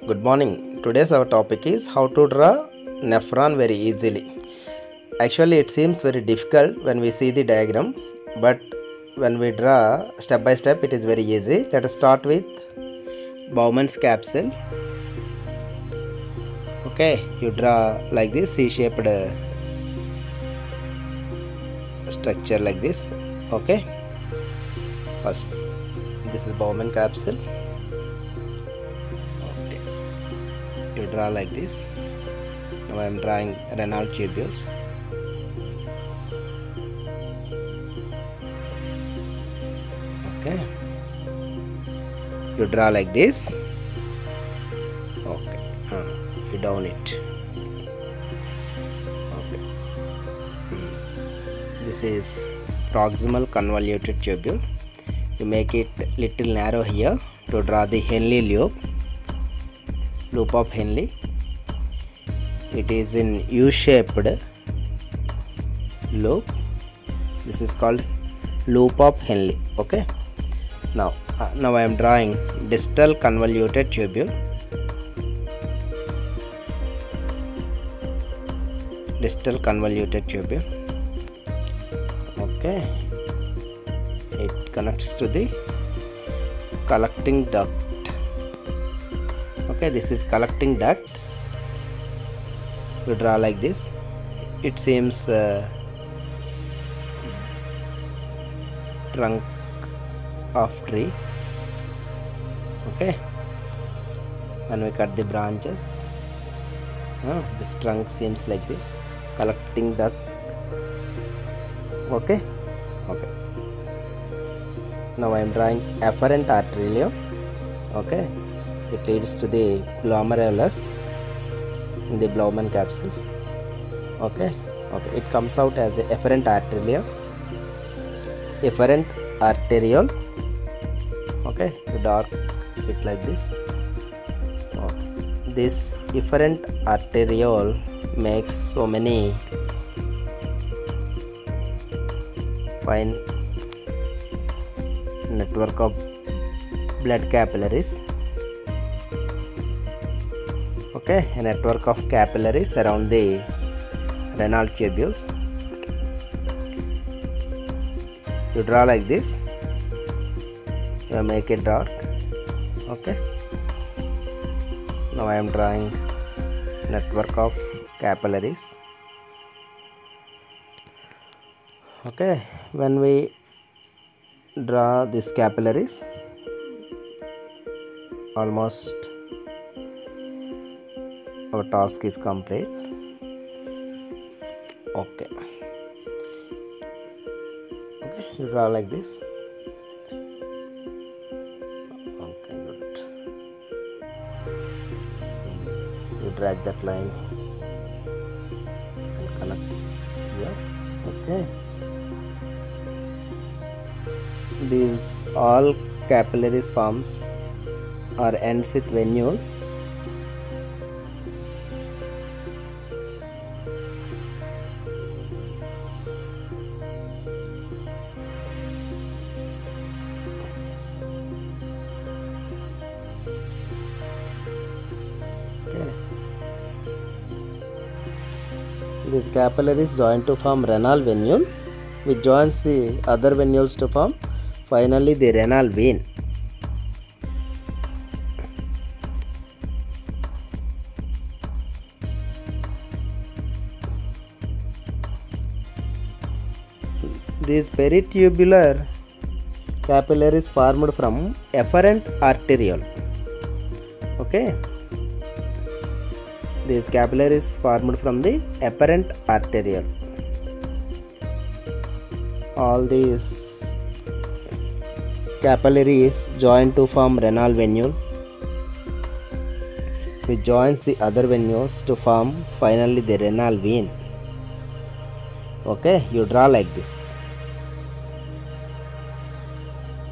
Good morning. Today's our topic is how to draw nephron very easily. Actually, it seems very difficult when we see the diagram, but when we draw step by step, it is very easy. Let us start with Bowman's capsule. Okay, you draw like this C-shaped structure like this. Okay, first this is Bowman capsule. You draw like this. Now I am drawing Reynolds tubules. Okay, you draw like this. Okay, you down it. Okay, this is proximal convoluted tubule. You make it little narrow here to draw the Henle loop of Henle. It is in U-shaped loop. This is called loop of Henle. Okay, now I am drawing distal convoluted tubule. Distal convoluted tubule. Okay, it connects to the collecting duct. Okay, this is collecting duct. You draw like this. It seems trunk of tree. Okay, when we cut the branches, this trunk seems like this, collecting duct. Okay, now I am drawing afferent arteriole. Okay, it leads to the glomerulus in the Bowman capsules. Okay, it comes out as a efferent arteriole. Okay, you dark it like this. Okay, this efferent arteriole makes so many fine network of blood capillaries. Okay, a network of capillaries around the Reynolds tubules. You draw like this. You make it dark. Okay, now I am drawing network of capillaries. Okay, when we draw these capillaries, almost our task is complete. Okay, you draw like this. Okay, good. You drag that line and connect here. Okay, these all capillaries forms or ends with venule. These capillaries join to form renal venule, which joins the other venules to form finally the renal vein. These peritubular capillaries formed from efferent arteriole. Okay, these capillaries formed from the efferent arteriole. All these capillaries join to form renal venule, which joins the other venules to form finally the renal vein. Okay, you draw like this.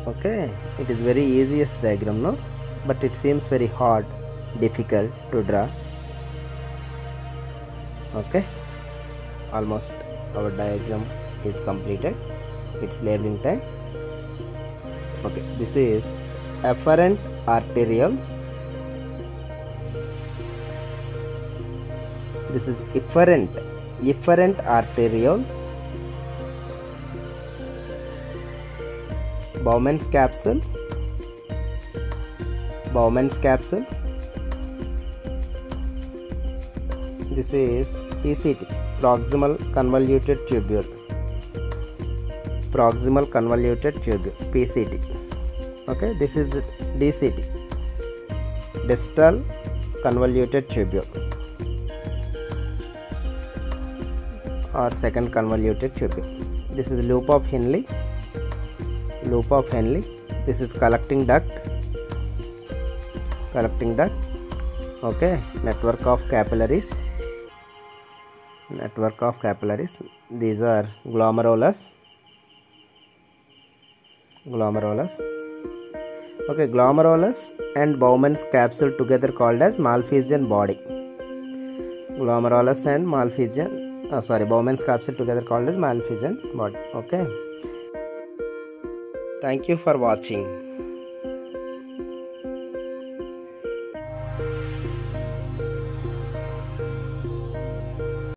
Okay, it is very easiest diagram, no? But it seems very hard, difficult to draw. Okay, almost our diagram is completed. It's labeling time. Okay, this is efferent arteriole This is efferent arteriole, Bowman's capsule, this is PCT, proximal convoluted tubule, PCT. Okay, this is DCT, distal convoluted tubule or second convoluted tubule. This is loop of Henle, this is collecting duct, okay, network of capillaries, these are glomerulus, okay, glomerulus and Bowman's capsule together called as Malpighian body, Bowman's capsule together called as Malpighian body. Okay, thank you for watching.